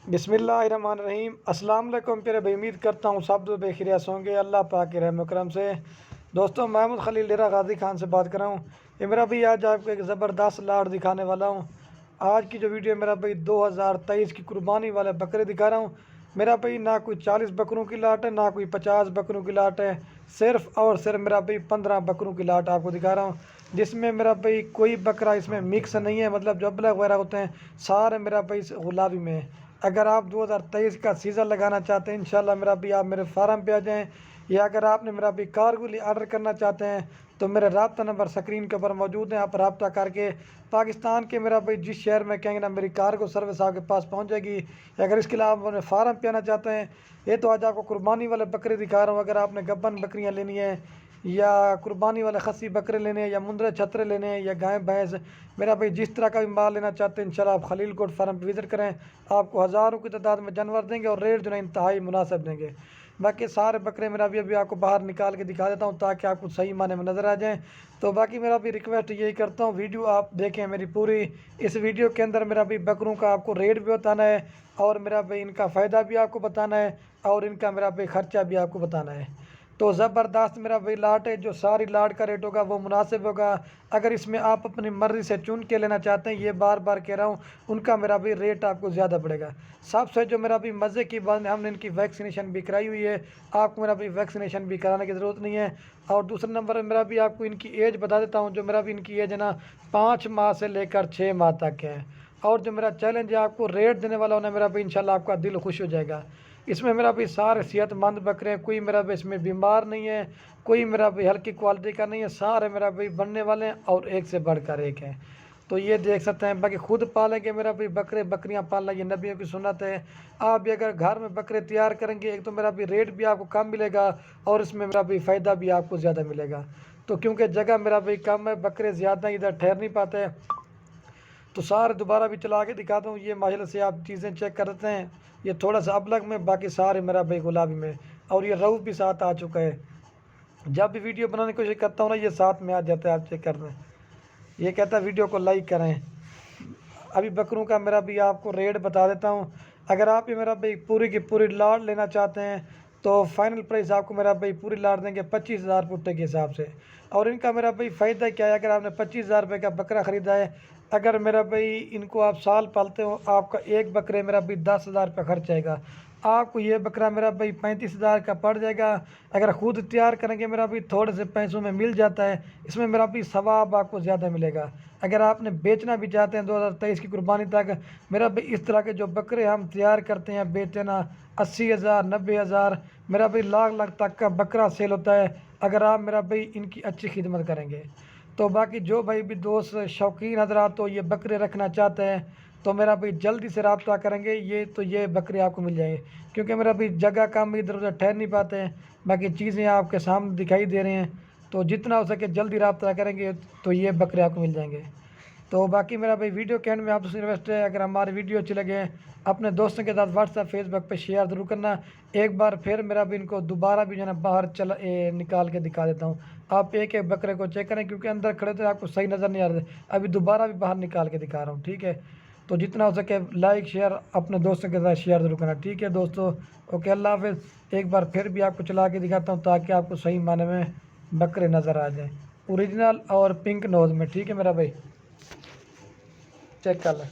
بسم اللہ الرحمن الرحیم۔ السلام علیکم پیارے بھائی، امید کرتا ہوں سب تو بے خیریت ہوں گے اللہ پاک کے رحم و کرم سے۔ دوستوں، محمود خلیل ڈیرہ غازی خان سے بات کر رہا ہوں۔ یہ میرا بھائی آج آپ کو ایک زبردست لاٹ دکھانے والا ہوں۔ آج کی جو ویڈیو میرا بھائی 2023 کی قربانی والے بکرے دکھا رہا ہوں۔ میرا بھائی نہ کوئی 40 بکروں کی لاٹ ہے، نہ کوئی 50 بکروں کی لاٹ ہے، صرف اور صرف میرا بھائی 15 بکروں کی لاٹ آپ کو دکھا رہا ہوں، جس میں میرا بھائی کوئی بکرا اس میں مکس نہیں ہے، مطلب جو ابلہ وغیرہ ہوتے ہیں سارے میرا بھائی غلابی میں ہیں۔ اگر آپ 2023 کا سیزن لگانا چاہتے ہیں انشاءاللہ میرا بھائی آپ میرے فارم پہ آ جائیں، یا اگر آپ نے میرا بھائی کارگو لیے آرڈر کرنا چاہتے ہیں تو میرے رابطہ نمبر سکرین کے اوپر موجود ہیں، آپ رابطہ کر کے پاکستان کے میرا بھائی جس شہر میں کہیں گے نا میری کارگو سروس آپ کے پاس پہنچ جائے گی۔ اگر اس کے علاوہ آپ اپنے فارم پہ آنا چاہتے ہیں، یہ تو آج آپ کو قربانی والے بکرے دکھا رہا ہوں۔ اگر آپ نے گبن بکریاں لینی ہیں یا قربانی والے خصی بکرے لینے ہیں یا مندرے چھترے لینے ہیں یا گائے بھینس، میرا بھائی جس طرح کا بھی مال لینا چاہتے ہیں انشاءاللہ آپ خلیل کوٹ فارم پہ وزٹ کریں، آپ کو ہزاروں کی تعداد میں جانور دیں گے اور ریٹ جو ہے انتہائی مناسب دیں گے۔ باقی سارے بکرے میرا بھی ابھی آپ کو باہر نکال کے دکھا دیتا ہوں تاکہ آپ کو صحیح معنی میں نظر آ جائیں۔ تو باقی میرا بھی ریکویسٹ یہی کرتا ہوں ویڈیو آپ دیکھیں میری پوری۔ اس ویڈیو کے اندر میرا بھی بکروں کا آپ کو ریٹ بھی بتانا ہے اور میرا بھی ان کا فائدہ بھی آپ کو بتانا ہے اور ان کا میرا بھی خرچہ بھی آپ کو بتانا ہے۔ تو زبردست میرا بھائی لاٹ ہے، جو ساری لاٹ کا ریٹ ہوگا وہ مناسب ہوگا۔ اگر اس میں آپ اپنی مرضی سے چن کے لینا چاہتے ہیں، یہ بار بار کہہ رہا ہوں، ان کا میرا بھی ریٹ آپ کو زیادہ پڑے گا۔ سب سے جو میرا بھی مزے کی بات ہے، ہم نے ان کی ویکسینیشن بھی کرائی ہوئی ہے، آپ کو میرا بھی ویکسینیشن بھی کرانے کی ضرورت نہیں ہے۔ اور دوسرا نمبر میرا بھی آپ کو ان کی ایج بتا دیتا ہوں، جو میرا بھی ان کی ایج ہے نا 5 ماہ سے لے کر 6 ماہ تک ہے۔ اور جو میرا چیلنج ہے آپ کو ریٹ دینے والا ہونا، میرا بھی انشاءاللہ آپ کا دل خوش ہو جائے گا۔ اس میں میرا بھی سارے صحت مند بکرے ہیں، کوئی میرا بھی اس میں بیمار نہیں ہے، کوئی میرا بھی ہلکی کوالٹی کا نہیں ہے، سارے میرا بھی بننے والے ہیں اور ایک سے بڑھ کر ایک ہیں۔ تو یہ دیکھ سکتے ہیں، باقی خود پالیں گے میرا بھی بکرے بکریاں پالنا یہ نبیوں کی سنت ہے۔ آپ بھی اگر گھر میں بکرے تیار کریں گے، ایک تو میرا بھی ریٹ بھی آپ کو کم ملے گا اور اس میں میرا بھی فائدہ بھی آپ کو زیادہ ملے گا۔ تو کیونکہ جگہ میرا بھی کم ہے، بکرے زیادہ ادھر ٹھہر نہیں پاتے، تو سارے دوبارہ بھی چلا کے دکھاتا ہوں۔ یہ ماشاءاللہ سے آپ چیزیں چیک کرتے ہیں، یہ تھوڑا سا ابلگ میں، باقی سارے میرا بھائی گلابی میں، اور یہ روف بھی ساتھ آ چکا ہے۔ جب بھی ویڈیو بنانے کی کوشش کرتا ہوں نا، یہ ساتھ میں آ جاتا ہے، آپ چیک کر لیں، یہ کہتا ہے ویڈیو کو لائک کریں۔ ابھی بکروں کا میرا بھی آپ کو ریٹ بتا دیتا ہوں۔ اگر آپ یہ میرا بھائی پوری کی پوری لاٹ لینا چاہتے ہیں تو فائنل پرائس آپ کو میرا بھائی پوری لاٹ دیں گے 25,000 پٹے کے حساب سے۔ اور ان کا میرا بھائی فائدہ کیا ہے، اگر آپ نے 25,000 روپے کا بکرا خریدا ہے، اگر میرا بھائی ان کو آپ سال پالتے ہو، آپ کا ایک بکرے میرا بھائی 10,000 روپے خرچ آئے گا، آپ کو یہ بکرا میرا بھائی 35,000 کا پڑ جائے گا۔ اگر خود تیار کریں گے میرا بھی تھوڑے سے پیسوں میں مل جاتا ہے، اس میں میرا بھی ثواب آپ کو زیادہ ملے گا۔ اگر آپ نے بیچنا بھی چاہتے ہیں 2023 کی قربانی تک، میرا بھی اس طرح کے جو بکرے ہم تیار کرتے ہیں بیچتے نا 80,000 90,000 میرا بھی لاکھ تک کا بکرا سیل ہوتا ہے، اگر آپ میرا بھائی ان کی اچھی خدمت کریں گے۔ تو باقی جو بھائی بھی دوست شوقین حضرات تو یہ بکرے رکھنا چاہتے ہیں تو میرا بھی جلدی سے رابطہ کریں گے، یہ بکرے آپ کو مل جائیں گے، کیونکہ میرا بھی جگہ کم ادھر ادھر ٹھہر نہیں پاتے ہیں، باقی چیزیں آپ کے سامنے دکھائی دے رہے ہیں، تو جتنا ہو سکے جلدی رابطہ کریں گے تو یہ بکرے آپ کو مل جائیں گے۔ تو باقی میرا بھائی ویڈیو کے اینڈ میں آپ سے ریکویسٹ ہے، اگر ہماری ویڈیو اچھی لگے اپنے دوستوں کے ساتھ واٹس ایپ فیس بک پہ شیئر ضرور کرنا۔ ایک بار پھر میرا بھی ان کو دوبارہ بھی جو ہے نا باہر نکال کے دکھا دیتا ہوں، آپ ایک ایک بکرے کو چیک کریں، کیونکہ اندر کھڑے تو آپ کو صحیح نظر نہیں آ رہے، ابھی دوبارہ بھی باہر نکال کے دکھا رہا ہوں، ٹھیک ہے؟ تو جتنا ہو سکے لائک شیئر اپنے دوستوں کے ساتھ شیئر ضرور کرنا، ٹھیک ہے دوستو؟ اوکے، اللہ حافظ۔ ایک بار پھر بھی آپ کو چلا کے دکھاتا ہوں تاکہ آپ کو صحیح معنی میں بکرے نظر آ جائیں، اوریجنل اور پنک نوز میں، ٹھیک ہے میرا بھائی؟ چیک کر لیں۔